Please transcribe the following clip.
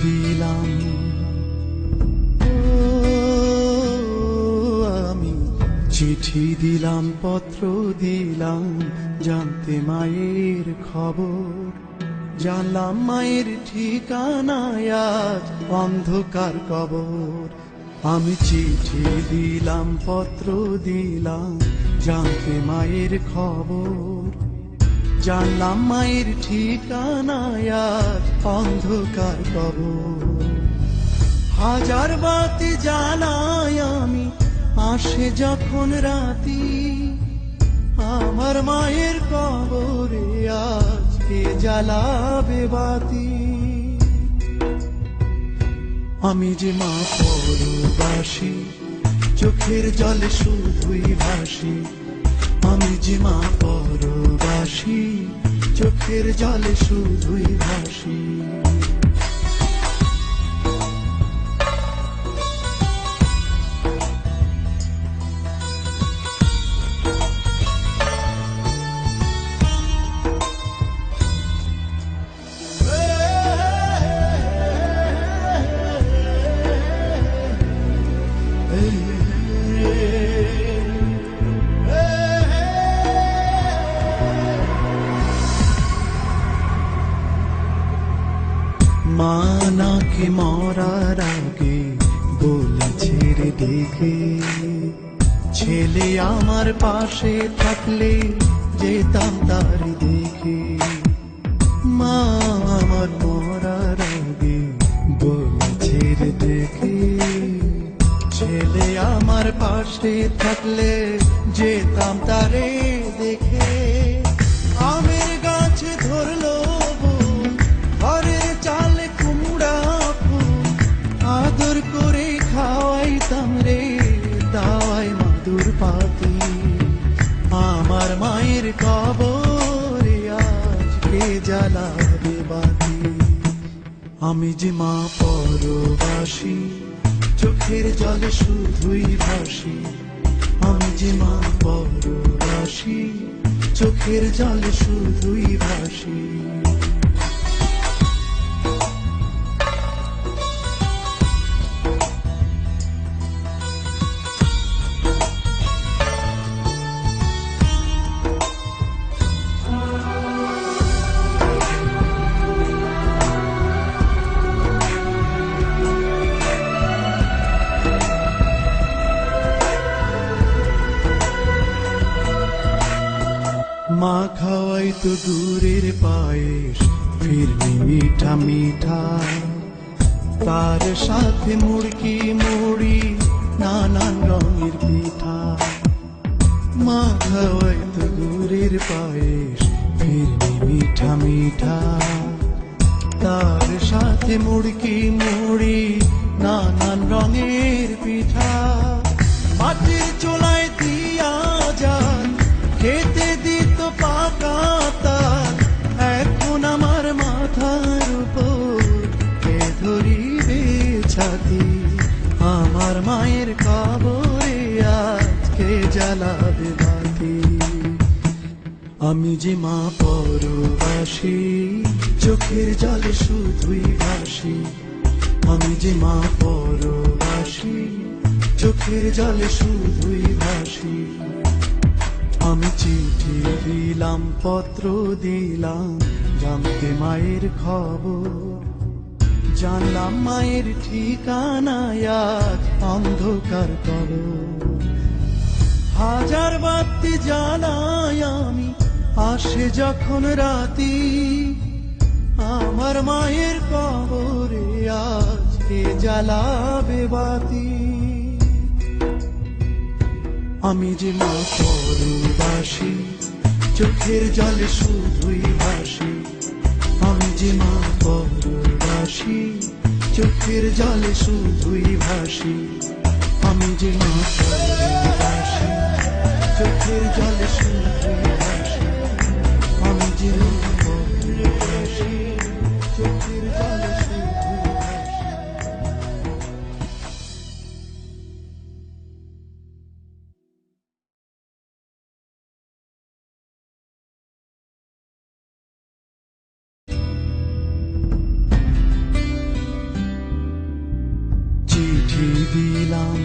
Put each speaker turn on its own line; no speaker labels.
দিলাম, ও আমি চিঠি দিলাম, পত্র দিলাম, জানতে মায়ের খবর। জানলাম মায়ের ঠিকানায় আজ অন্ধকার কবর। আমি চিঠি দিলাম, পত্র দিলাম, জানতে মায়ের খবর। জানলাম মায়ের ঠিকানায় আজ অন্ধকার কবর। হাজার বাতি জ্বালাই আমি, আসে যখন রাতি, আমার মায়ের কবরে আজ কে জ্বালাবে বাতি। আমি যে মা পরবাসী, চোখের জলে শুধুই ভাসি। আমি যে মা পরবাসী, চোখের জলে শুধুই ভাসি। মা নাকি মরার আগে বলেছে রে দেখে, ছেলে আমার পাশে থাকলে যেতাম তার দেখে। মা আমার মরার আগে বলেছে রে দেখে, ছেলে আমার পাশে থাকলে যেতাম তারে দেখে। আমের গাছে ধরলো বউ, ঘরে চালে কুমড়া ফুল, আদর করে খাওয়াইতাম রে দাওয়াই মাদুর পাতি। আমার মায়ের কবরে আজ কে জ্বালাবে বাতি। আমি যে মা পরবাসী, চোখের জলে শুধুই ভাসি। আমি যে মা পরবাসী, চোখের জলে শুধুই ভাসি। মা খাওয়াই তো দূরের পায়েস, ফিরনি মিঠা মিঠা, তার সাথে মুড়কি মুড়ি, নানান রঙের পিঠা। মা খাওয়াই তো দূরের পায়েস, ফিরনি মিঠা মিঠা, তার সাথে মুড়কি মুড়ি, নানান রঙের পিঠা। মাটির চুলায় দিয়া যান, খেতে দিত পাকা তাল, এখন আমার মাথার উপর কে ধরিবে ছাতি। আমার মায়ের কবরে আজকে জ্বালাবে বাতি। আমি যে মা পরবাসী, চোখের জলে শুধুই ভাসি। আমি যে মা পরবাসী, চোখের জলে শুধুই ভাসি। আমি চিঠি দিলাম, পত্র দিলাম, জানতে মায়ের খবর। জানলাম মায়ের ঠিকানায় আজ অন্ধকার কবর। হাজার বাতি জ্বালাই আমি, আসে যখন রাতি, আমার মায়ের কবরে আজ কে জ্বালাবে বাতি। আমি যে মা পরবাসী, চোখের জলে শুধুই ভাসি। আমি যে মা পরবাসী, চোখের জলে শুধুই ভাসি। আমি যে মা পরবাসী, চোখের জলে শুধুই ভাসি। আমি যে মা পরবাসী, চোখের জলে শুধুই ভাসি। চিঠি দিলাম